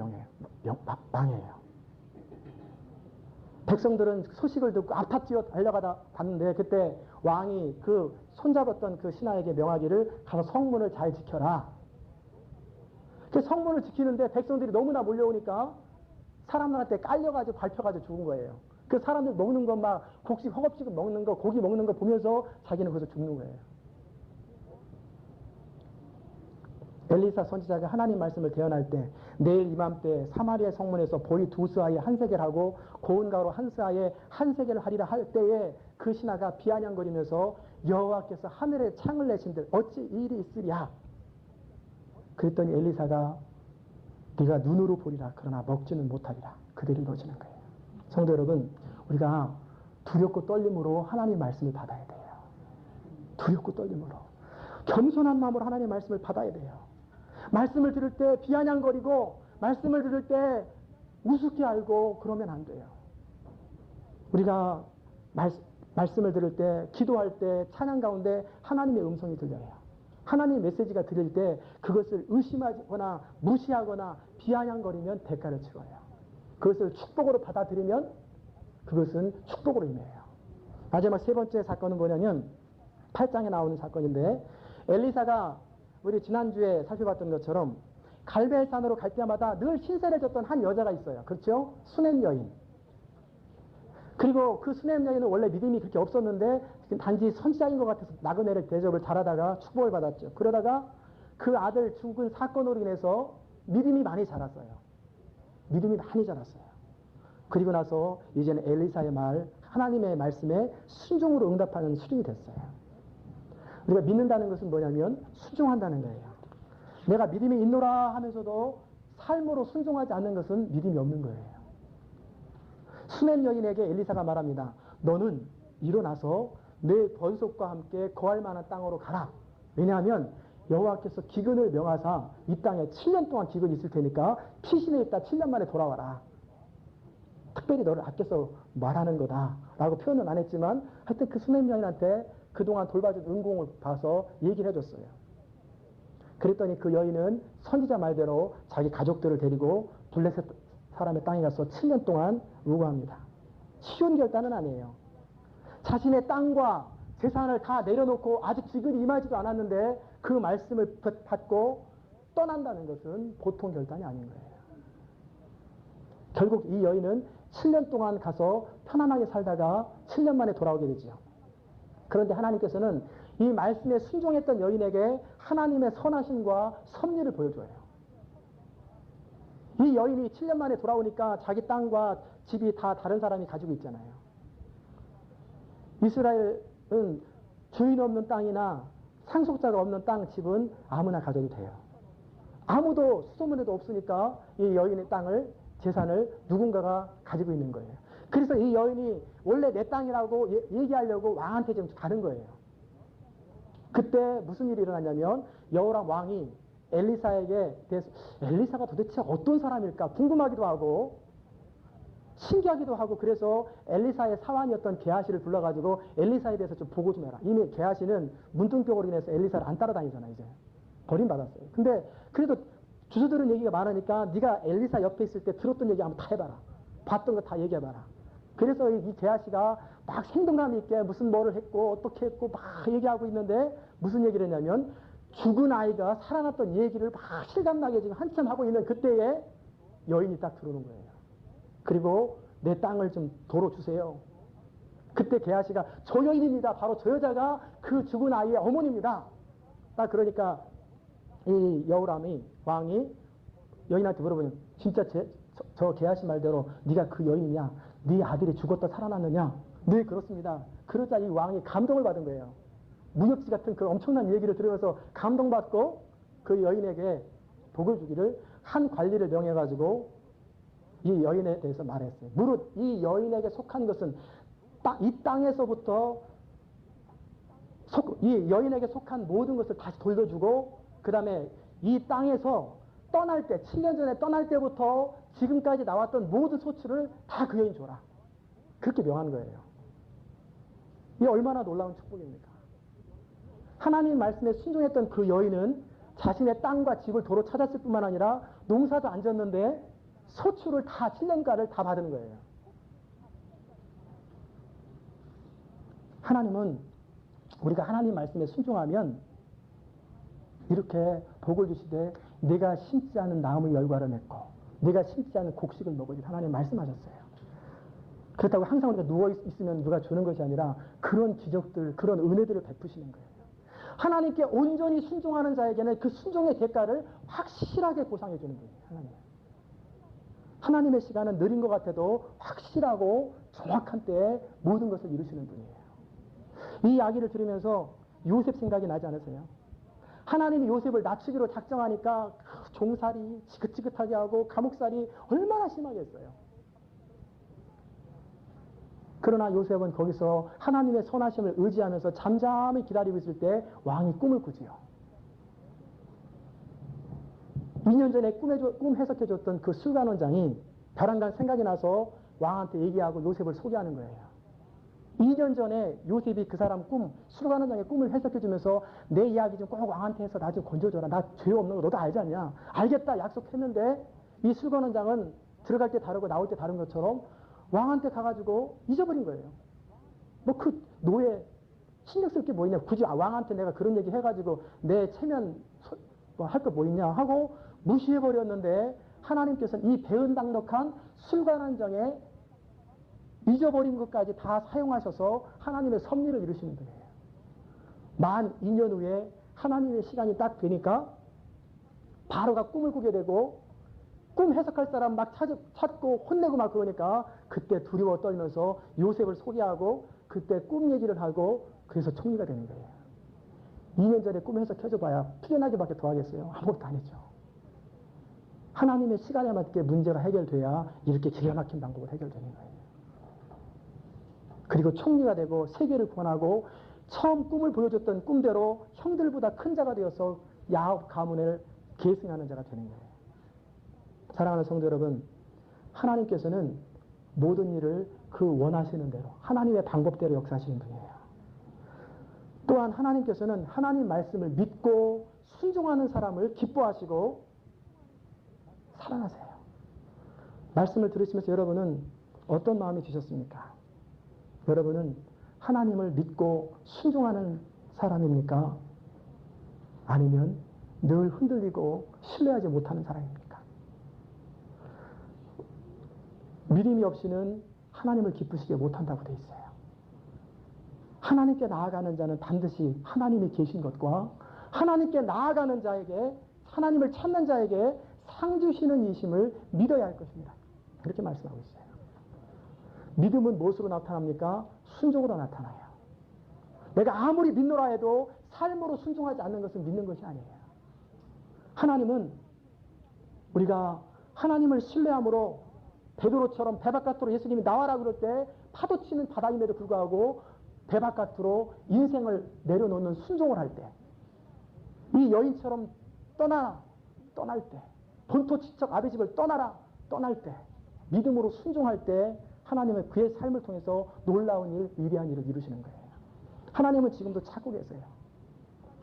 망해요. 백성들은 소식을 듣고 앞탑 뛰어 달려가다 봤는데 그때 왕이 그 손잡았던 그 신하에게 명하기를 가서 성문을 잘 지켜라. 그 성문을 지키는데 백성들이 너무나 몰려오니까 사람들한테 깔려가지고 밟혀가지고 죽은 거예요. 그 사람들 먹는 것 막 곡식 허겁지겁 먹는 거 고기 먹는 거 보면서 자기는 거기서 죽는 거예요. 엘리사 선지자가 하나님 말씀을 대언할 때 내일 이맘때 사마리아 성문에서 보리 2스아에 한 세겔 하고 고운 가루 한 스아에 한 세겔 하리라 할 때에 그 신하가 비아냥거리면서 여호와께서 하늘에 창을 내신들 어찌 이 일이 있으랴. 그랬더니 엘리사가 네가 눈으로 보리라 그러나 먹지는 못하리라. 그들이 이루어지는 거예요. 성도 여러분, 우리가 두렵고 떨림으로 하나님 말씀을 받아야 돼요. 두렵고 떨림으로. 겸손한 마음으로 하나님 말씀을 받아야 돼요. 말씀을 들을 때 비아냥거리고 말씀을 들을 때 우습게 알고 그러면 안 돼요. 우리가 말씀을 들을 때 기도할 때 찬양 가운데 하나님의 음성이 들려요. 하나님의 메시지가 들릴 때 그것을 의심하거나 무시하거나 비아냥거리면 대가를 치러요. 그것을 축복으로 받아들이면 그것은 축복으로 임해요. 마지막 세 번째 사건은 뭐냐면 8장에 나오는 사건인데 엘리사가 우리 지난주에 살펴봤던 것처럼 갈멜산으로 갈 때마다 늘 신세를 졌던 한 여자가 있어요. 그렇죠? 수넴 여인. 그리고 그 수넴 여인은 원래 믿음이 그렇게 없었는데 단지 선지자인 것 같아서 나그네를 대접을 잘하다가 축복을 받았죠. 그러다가 그 아들 죽은 사건으로 인해서 믿음이 많이 자랐어요. 믿음이 많이 자랐어요. 그리고 나서 이제는 엘리사의 말, 하나님의 말씀에 순종으로 응답하는 수준이 됐어요. 우리가 믿는다는 것은 뭐냐면 순종한다는 거예요. 내가 믿음이 있노라 하면서도 삶으로 순종하지 않는 것은 믿음이 없는 거예요. 수넴 여인에게 엘리사가 말합니다. 너는 일어나서 내 번속과 함께 거할 만한 땅으로 가라. 왜냐하면 여호와께서 기근을 명하사 이 땅에 7년 동안 기근이 있을 테니까 피신해 있다 7년 만에 돌아와라. 특별히 너를 아껴서 말하는 거다라고 표현은 안 했지만 하여튼 그 수냄 여인한테 그동안 돌봐준 은공을 봐서 얘기를 해줬어요. 그랬더니 그 여인은 선지자 말대로 자기 가족들을 데리고 블레셋 사람의 땅에 가서 7년 동안 우거합니다. 쉬운 결단은 아니에요. 자신의 땅과 재산을 다 내려놓고 아직 지금이 임하지도 않았는데 그 말씀을 받고 떠난다는 것은 보통 결단이 아닌 거예요. 결국 이 여인은 7년 동안 가서 편안하게 살다가 7년 만에 돌아오게 되죠. 그런데 하나님께서는 이 말씀에 순종했던 여인에게 하나님의 선하심과 섭리를 보여줘요. 이 여인이 7년 만에 돌아오니까 자기 땅과 집이 다 다른 사람이 가지고 있잖아요. 이스라엘은 주인 없는 땅이나 상속자가 없는 땅, 집은 아무나 가져도 돼요. 아무도 수소문에도 없으니까 이 여인의 땅을, 재산을 누군가가 가지고 있는 거예요. 그래서 이 여인이 원래 내 땅이라고 얘기하려고 왕한테 좀 가는 거예요. 그때 무슨 일이 일어났냐면 여호람 왕이 엘리사에게 대해서 엘리사가 도대체 어떤 사람일까 궁금하기도 하고 신기하기도 하고 그래서 엘리사의 사환이었던 게하시를 불러가지고 엘리사에 대해서 좀 보고 좀 해라. 이미 게하시는 문둥병으로 인해서 엘리사를 안 따라다니잖아 이제. 버림받았어요. 근데 그래도 주소들은 얘기가 많으니까 네가 엘리사 옆에 있을 때 들었던 얘기 한번 다 해봐라. 봤던 거 다 얘기해봐라. 그래서 이 게하시가 막 생동감 있게 무슨 뭐를 했고 어떻게 했고 막 얘기하고 있는데 무슨 얘기를 했냐면 죽은 아이가 살아났던 얘기를 막 실감나게 지금 한참 하고 있는 그때에 여인이 딱 들어오는 거예요. 그리고 내 땅을 좀 도로 주세요. 그때 게하시가 저 여인입니다. 바로 저 여자가 그 죽은 아이의 어머니입니다. 딱 그러니까 이 여호람이 왕이 여인한테 물어보면 진짜 저 게하시 말대로 네가 그 여인이냐? 네 아들이 죽었다 살아났느냐? 네 그렇습니다. 그러자 이 왕이 감동을 받은 거예요. 무협지 같은 그 엄청난 얘기를 들으면서 감동받고 그 여인에게 복을 주기를 한 관리를 명해가지고 이 여인에 대해서 말했어요. 무릇 이 여인에게 속한 것은 이 땅에서부터 이 여인에게 속한 모든 것을 다시 돌려주고 그 다음에 이 땅에서 떠날 때 7년 전에 떠날 때부터 지금까지 나왔던 모든 소출을 다 그 여인 줘라. 그렇게 명한 거예요. 이게 얼마나 놀라운 축복입니까? 하나님 말씀에 순종했던 그 여인은 자신의 땅과 집을 도로 찾았을 뿐만 아니라 농사도 안 졌는데 소출을 다 7년가를 다 받은 거예요. 하나님은 우리가 하나님 말씀에 순종하면 이렇게 복을 주시되 내가 심지 않은 나무의 열과를 맺고 내가 심지 않은 곡식을 먹으리 하나님 말씀하셨어요. 그렇다고 항상 우리가 누워있으면 누가 주는 것이 아니라 그런 기적들, 그런 은혜들을 베푸시는 거예요. 하나님께 온전히 순종하는 자에게는 그 순종의 대가를 확실하게 보상해 주는 거예요. 하나님의 시간은 느린 것 같아도 확실하고 정확한 때에 모든 것을 이루시는 분이에요. 이 이야기를 들으면서 요셉 생각이 나지 않으세요? 하나님이 요셉을 납치기로 작정하니까 종살이 지긋지긋하게 하고 감옥살이 얼마나 심하겠어요. 그러나 요셉은 거기서 하나님의 선하심을 의지하면서 잠잠히 기다리고 있을 때 왕이 꿈을 꾸지요. 2년 전에 꿈 해석해줬던 그 술관원장이 벼랑간 생각이 나서 왕한테 얘기하고 요셉을 소개하는 거예요. 2년 전에 요셉이 그 사람 술관원장의 꿈을 해석해주면서 내 이야기 좀 꼭 왕한테 해서 나 좀 건져줘라. 나 죄 없는 거 너도 알지 않냐? 알겠다 약속했는데 이 술관원장은 들어갈 때 다르고 나올 때 다른 것처럼 왕한테 가가지고 잊어버린 거예요. 뭐 그 노예 신경 쓸 게 뭐 있냐? 굳이 왕한테 내가 그런 얘기 해가지고 내 체면 뭐 할 거 뭐 있냐 하고 무시해버렸는데 하나님께서는 이 배은당덕한 술관원장의 잊어버린 것까지 다 사용하셔서 하나님의 섭리를 이루시는 거예요. 만 2년 후에 하나님의 시간이 딱 되니까 바로가 꿈을 꾸게 되고 꿈 해석할 사람 막 찾고 혼내고 막 그러니까 그때 두려워 떨면서 요셉을 소개하고 그때 꿈 얘기를 하고 그래서 총리가 되는 거예요. 2년 전에 꿈 해석해줘 봐야 풀려나기밖에 더 하겠어요. 아무것도 안 했죠. 하나님의 시간에 맞게 문제가 해결돼야 이렇게 기가 막힌 방법으로 해결되는 거예요. 그리고 총리가 되고 세계를 구원하고 처음 꿈을 보여줬던 꿈대로 형들보다 큰 자가 되어서 야곱 가문을 계승하는 자가 되는 거예요. 사랑하는 성도 여러분, 하나님께서는 모든 일을 그 원하시는 대로 하나님의 방법대로 역사하시는 분이에요. 또한 하나님께서는 하나님 말씀을 믿고 순종하는 사람을 기뻐하시고 사랑하세요. 말씀을 들으시면서 여러분은 어떤 마음이 드셨습니까? 여러분은 하나님을 믿고 순종하는 사람입니까? 아니면 늘 흔들리고 신뢰하지 못하는 사람입니까? 믿음이 없이는 하나님을 기쁘시게 못한다고 되어 있어요. 하나님께 나아가는 자는 반드시 하나님이 계신 것과 하나님께 나아가는 자에게, 하나님을 찾는 자에게 상 주시는 이심을 믿어야 할 것입니다. 그렇게 말씀하고 있어요. 믿음은 무엇으로 나타납니까? 순종으로 나타나요. 내가 아무리 믿노라 해도 삶으로 순종하지 않는 것은 믿는 것이 아니에요. 하나님은 우리가 하나님을 신뢰함으로 베드로처럼 배 바깥으로 예수님이 나와라 그럴 때 파도 치는 바다임에도 불구하고 배 바깥으로 인생을 내려놓는 순종을 할 때, 이 여인처럼 떠날 때, 본토 지척 아비집을 떠날 때, 믿음으로 순종할 때 하나님은 그의 삶을 통해서 놀라운 일, 위대한 일을 이루시는 거예요. 하나님은 지금도 찾고 계세요.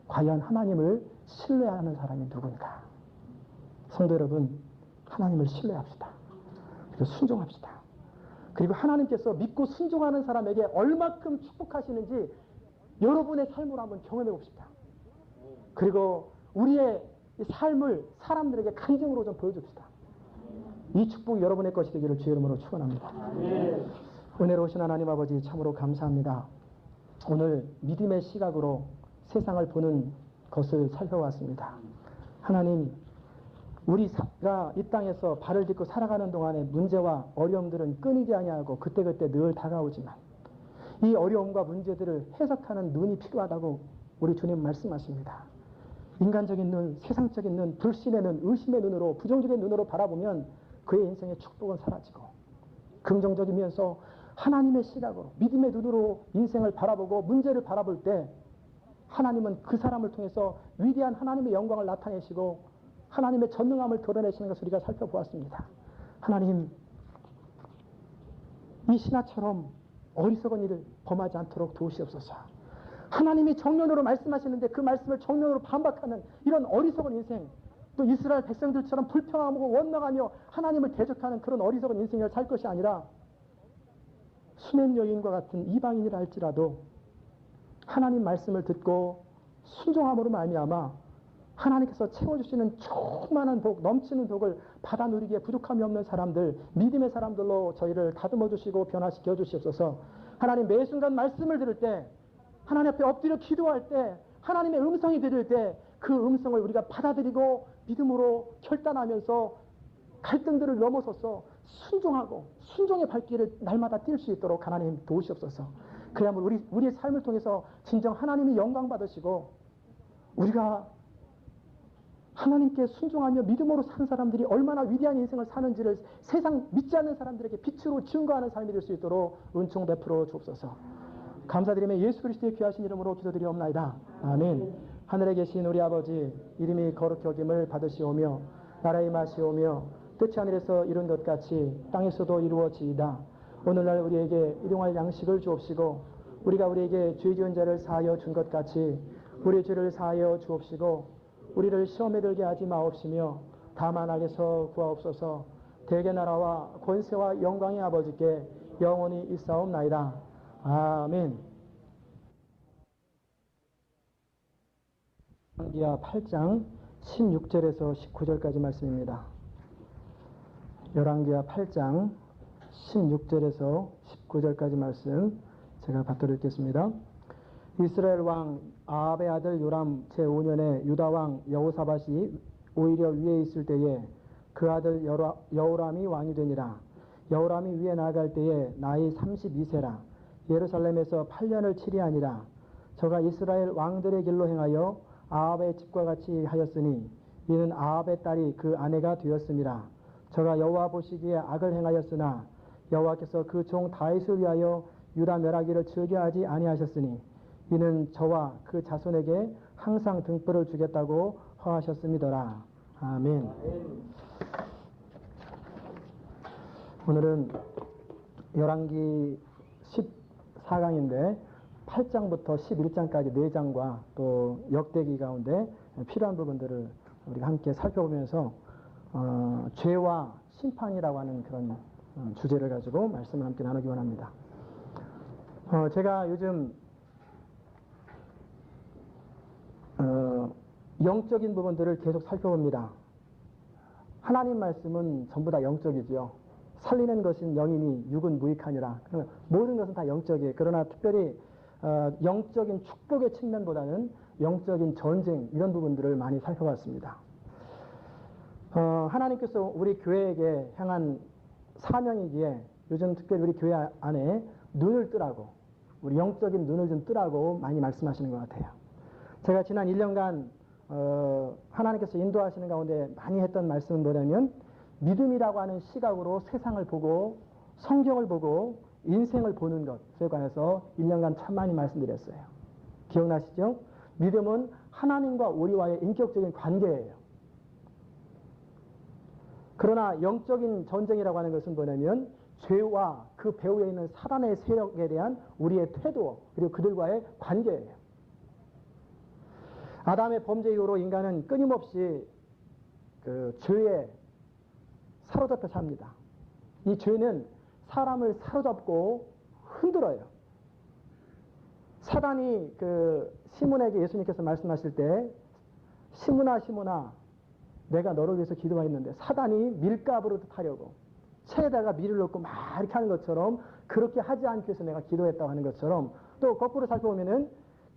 과연 하나님을 신뢰하는 사람이 누군가? 성도 여러분, 하나님을 신뢰합시다. 그리고 순종합시다. 그리고 하나님께서 믿고 순종하는 사람에게 얼마큼 축복하시는지 여러분의 삶으로 한번 경험해 봅시다. 그리고 우리의 삶을 사람들에게 간증으로 좀 보여줍시다. 이 축복이 여러분의 것이 되기를 주의 이름으로 축원합니다. 은혜로우신 하나님 아버지, 참으로 감사합니다. 오늘 믿음의 시각으로 세상을 보는 것을 살펴봤습니다. 하나님, 우리가 이 땅에서 발을 딛고 살아가는 동안에 문제와 어려움들은 끊이지 아니하고 그때그때 늘 다가오지만 이 어려움과 문제들을 해석하는 눈이 필요하다고 우리 주님 말씀하십니다. 인간적인 눈, 세상적인 눈, 불신의 눈, 의심의 눈으로, 부정적인 눈으로 바라보면 그의 인생의 축복은 사라지고, 긍정적이면서 하나님의 시각으로, 믿음의 눈으로 인생을 바라보고 문제를 바라볼 때 하나님은 그 사람을 통해서 위대한 하나님의 영광을 나타내시고 하나님의 전능함을 드러내시는 것을 우리가 살펴보았습니다. 하나님, 이 신하처럼 어리석은 일을 범하지 않도록 도우시옵소서. 하나님이 정면으로 말씀하시는데 그 말씀을 정면으로 반박하는 이런 어리석은 인생, 또 이스라엘 백성들처럼 불평하고 원망하며 하나님을 대적하는 그런 어리석은 인생을 살 것이 아니라 수냄 여인과 같은 이방인이라 할지라도 하나님 말씀을 듣고 순종함으로 말미암아 하나님께서 채워주시는 충만한 복, 넘치는 복을 받아 누리기에 부족함이 없는 사람들, 믿음의 사람들로 저희를 다듬어 주시고 변화시켜 주시옵소서. 하나님, 매 순간 말씀을 들을 때, 하나님 앞에 엎드려 기도할 때, 하나님의 음성이 들릴 때 그 음성을 우리가 받아들이고 믿음으로 결단하면서 갈등들을 넘어서서 순종하고 순종의 발길을 날마다 뛸 수 있도록 하나님 도우시옵소서. 그래야만 우리의 삶을 통해서 진정 하나님이 영광 받으시고 우리가 하나님께 순종하며 믿음으로 사는 사람들이 얼마나 위대한 인생을 사는지를 세상 믿지 않는 사람들에게 빛으로 증거하는 삶이 될 수 있도록 은총 베풀어 주옵소서. 감사드리며 예수 그리스도의 귀하신 이름으로 기도드리옵나이다. 아멘. 하늘에 계신 우리 아버지, 이름이 거룩히 여김을 받으시오며 나라의 임하시오며 뜻이 하늘에서 이룬 것 같이 땅에서도 이루어지이다. 오늘날 우리에게 일용할 양식을 주옵시고 우리가 우리에게 죄 지은 자를 사하여 준 것 같이 우리의 죄를 사하여 주옵시고 우리를 시험에 들게 하지 마옵시며 다만 악에서 구하옵소서. 대개 나라와 권세와 영광의 아버지께 영원히 있사옵나이다. 아멘. 열왕기하 8장 16절에서 19절까지 말씀입니다. 열왕기하 8장 16절에서 19절까지 말씀 제가 받들어 읽겠습니다. 이스라엘 왕 아합의 아들 요람 제5년에 유다 왕 여호사밧이 오히려 위에 있을 때에 그 아들 여호람이 왕이 되니라. 여호람이 위에 나아갈 때에 나이 32세라. 예루살렘에서 8년을 치리하니라. 저가 이스라엘 왕들의 길로 행하여 아합의 집과 같이 하였으니 이는 아합의 딸이 그 아내가 되었음이라. 저가 여호와 보시기에 악을 행하였으나 여호와께서 그 종 다윗을 위하여 유다 멸하기를 즐겨하지 아니하셨으니 이는 저와 그 자손에게 항상 등불을 주겠다고 허하셨음이더라. 아멘. 오늘은 열왕기 14강인데 8장부터 11장까지 4장과 또 역대기 가운데 필요한 부분들을 우리가 함께 살펴보면서 죄와 심판이라고 하는 그런 주제를 가지고 말씀을 함께 나누기 원합니다. 제가 요즘 영적인 부분들을 계속 살펴봅니다. 하나님 말씀은 전부 다 영적이지요. 살리는 것은 영이니 육은 무익하니라. 모든 것은 다 영적이에요. 그러나 특별히 영적인 축복의 측면보다는 영적인 전쟁 이런 부분들을 많이 살펴봤습니다. 하나님께서 우리 교회에게 향한 사명이기에 요즘 특별히 우리 교회 안에 눈을 뜨라고, 우리 영적인 눈을 좀 뜨라고 많이 말씀하시는 것 같아요. 제가 지난 1년간 하나님께서 인도하시는 가운데 많이 했던 말씀은 뭐냐면, 믿음이라고 하는 시각으로 세상을 보고 성경을 보고 인생을 보는 것에 관해서 1년간 참 많이 말씀드렸어요. 기억나시죠? 믿음은 하나님과 우리와의 인격적인 관계예요. 그러나 영적인 전쟁이라고 하는 것은 뭐냐면, 죄와 그 배후에 있는 사단의 세력에 대한 우리의 태도, 그리고 그들과의 관계예요. 아담의 범죄 이후로 인간은 끊임없이 그 죄에 사로잡혀 삽니다. 이 죄는 사람을 사로잡고 흔들어요. 사단이 그 시몬에게 예수님께서 말씀하실 때, 시몬아 내가 너를 위해서 기도했는데, 사단이 밀가부로 타려고 채에다가 밀을 넣고 막 이렇게 하는 것처럼, 그렇게 하지 않기 위해서 내가 기도했다고 하는 것처럼, 또 거꾸로 살펴보면은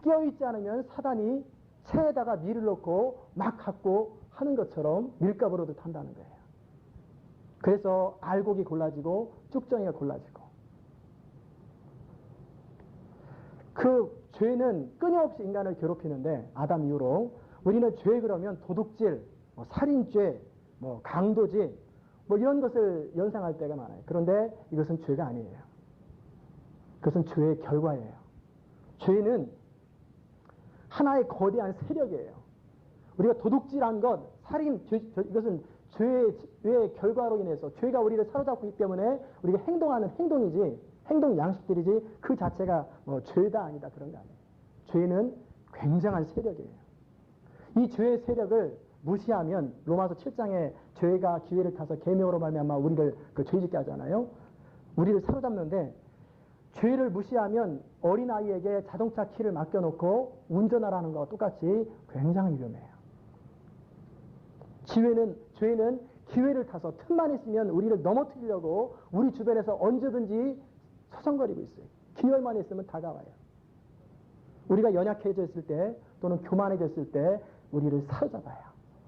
깨어있지 않으면 사단이 채에다가 밀을 넣고 막 갖고 하는 것처럼 밀가부로도 탄다는 거예요. 그래서 알곡이 골라지고 쭉정이가 골라지고, 그 죄는 끊임없이 인간을 괴롭히는데, 아담 이후로 우리는 죄 그러면 도둑질, 살인죄, 강도질 이런 것을 연상할 때가 많아요. 그런데 이것은 죄가 아니에요. 그것은 죄의 결과예요. 죄는 하나의 거대한 세력이에요. 우리가 도둑질한 것, 살인, 이것은 죄의 결과로 인해서 죄가 우리를 사로잡고 있기 때문에 우리가 행동하는 행동이지, 행동 양식들이지, 그 자체가 죄다 아니다 그런 거 아니에요. 죄는 굉장한 세력이에요. 이 죄의 세력을 무시하면 로마서 7장에 죄가 기회를 타서 계명으로 말미암아 우리를 죄짓게 하잖아요. 우리를 사로잡는데, 죄를 무시하면 어린아이에게 자동차 키를 맡겨놓고 운전하라는 것과 똑같이 굉장히 위험해요. 죄는 기회를 타서 틈만 있으면 우리를 넘어뜨리려고 우리 주변에서 언제든지 서성거리고 있어요. 기회만 있으면 다가와요. 우리가 연약해졌을 때 또는 교만해졌을 때 우리를 사로잡아요.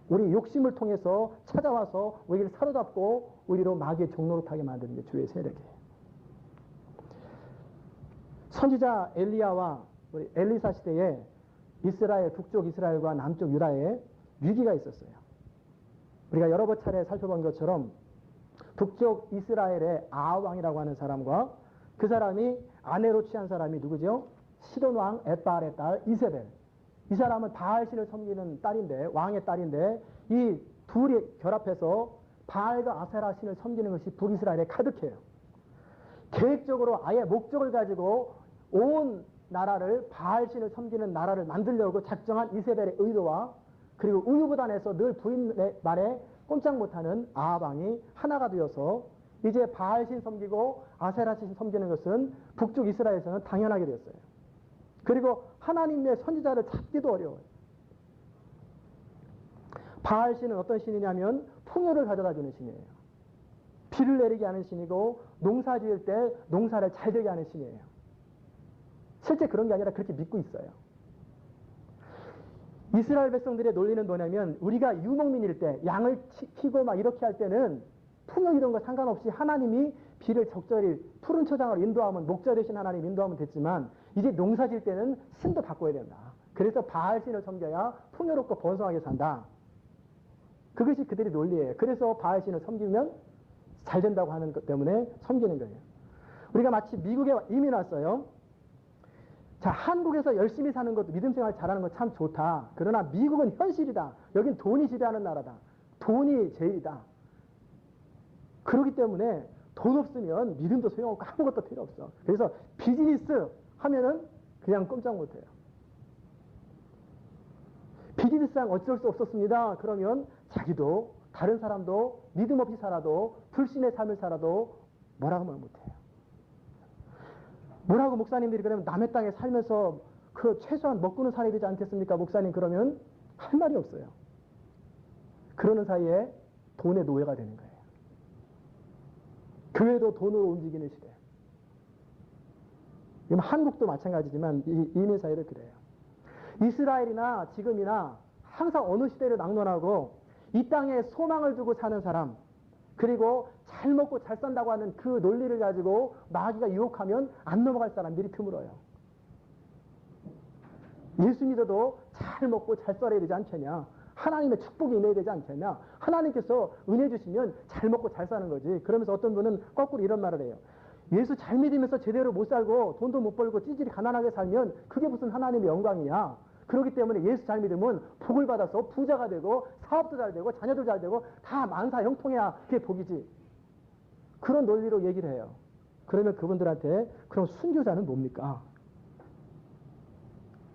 우리 욕심을 통해서 찾아와서 우리를 사로잡고 우리로 마귀의 종로로 타게 만드는 게 죄의 세력이에요. 선지자 엘리야와 우리 엘리사 시대에 이스라엘, 북쪽 이스라엘과 남쪽 유다에 위기가 있었어요. 우리가 여러 차례 살펴본 것처럼 북쪽 이스라엘의 아합왕이라고 하는 사람과 그 사람이 아내로 취한 사람이 누구죠? 시돈왕 엣바알의 딸 이세벨. 이 사람은 바알신을 섬기는 딸인데, 왕의 딸인데, 이 둘이 결합해서 바알과 아세라 신을 섬기는 것이 북이스라엘에 가득해요. 계획적으로 아예 목적을 가지고 온 나라를, 바알신을 섬기는 나라를 만들려고 작정한 이세벨의 의도와, 그리고 우유부단해서 늘 부인의 말에 꼼짝 못하는 아합왕이 하나가 되어서 이제 바알신 섬기고 아세라신 섬기는 것은 북쪽 이스라엘에서는 당연하게 되었어요. 그리고 하나님의 선지자를 찾기도 어려워요. 바알신은 어떤 신이냐면 풍요를 가져다 주는 신이에요. 비를 내리게 하는 신이고, 농사 지을 때 농사를 잘 되게 하는 신이에요. 실제 그런 게 아니라 그렇게 믿고 있어요. 이스라엘 백성들의 논리는 뭐냐면, 우리가 유목민일 때 양을 키고 막 이렇게 할 때는 풍요 이런 거 상관없이 하나님이 비를 적절히 푸른 초장을 인도하면, 목자 되신 하나님 인도하면 됐지만, 이제 농사 질 때는 신도 바꿔야 된다. 그래서 바알신을 섬겨야 풍요롭고 번성하게 산다. 그것이 그들의 논리예요. 그래서 바알신을 섬기면 잘 된다고 하는 것 때문에 섬기는 거예요. 우리가 마치 미국에 이민 왔어요. 자, 한국에서 열심히 사는 것도, 믿음 생활 잘하는 거 참 좋다. 그러나 미국은 현실이다. 여긴 돈이 지배하는 나라다. 돈이 제일이다. 그렇기 때문에 돈 없으면 믿음도 소용없고 아무것도 필요 없어. 그래서 비즈니스 하면은 그냥 꼼짝 못해요. 비즈니스상 어쩔 수 없었습니다. 그러면 자기도 다른 사람도 믿음 없이 살아도 불신의 삶을 살아도 뭐라고 말 못해요. 뭐라고 목사님들이 그러면 남의 땅에 살면서 그 최소한 먹고는 살아야 되지 않겠습니까? 목사님 그러면 할 말이 없어요. 그러는 사이에 돈의 노예가 되는 거예요. 교회도 돈으로 움직이는 시대. 한국도 마찬가지지만 이민 사회도 그래요. 이스라엘이나 지금이나 항상 어느 시대를 막론하고 이 땅에 소망을 두고 사는 사람, 그리고 잘 먹고 잘 산다고 하는 그 논리를 가지고 마귀가 유혹하면 안 넘어갈 사람들이 드물어요. 예수 믿어도 잘 먹고 잘 살아야 되지 않겠냐? 하나님의 축복이 임해야 되지 않겠냐? 하나님께서 은혜 주시면 잘 먹고 잘 사는 거지. 그러면서 어떤 분은 거꾸로 이런 말을 해요. 예수 잘 믿으면서 제대로 못 살고 돈도 못 벌고 찌질이 가난하게 살면 그게 무슨 하나님의 영광이냐? 그렇기 때문에 예수 잘 믿으면 복을 받아서 부자가 되고 사업도 잘 되고 자녀도 잘 되고 다 만사 형통해야 그게 복이지. 그런 논리로 얘기를 해요. 그러면 그분들한테 그럼 순교자는 뭡니까?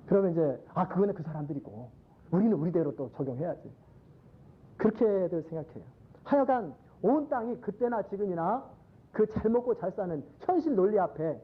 그러면 이제 그거는 그 사람들이고 우리는 우리대로 또 적용해야지. 그렇게들 생각해요. 하여간 온 땅이 그때나 지금이나 그 잘 먹고 잘 사는 현실 논리 앞에